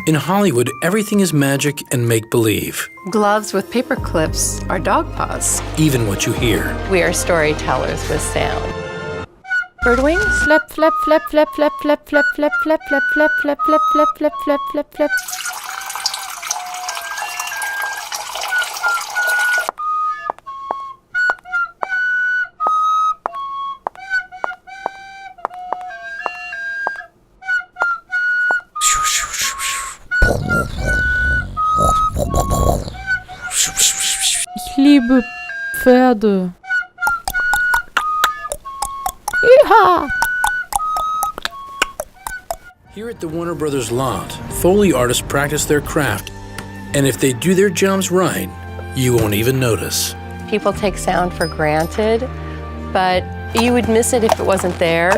In Hollywood, everything is magic and make-believe, Gloves with paper clips are dog paws. even what you hear. We are storytellers with sound. Bird wings? Flap, flap, flap, flap, flap, flap, flap, flap, flap, flap, flap, flap, flap, flap, flap, flap, flap, flap. Ich liebe Pferde. Yeehaw! Here at the Warner Brothers lot, Foley artists practice their craft, and if they do their jobs right, you won't even notice. People take sound for granted, but you would miss it if it wasn't there.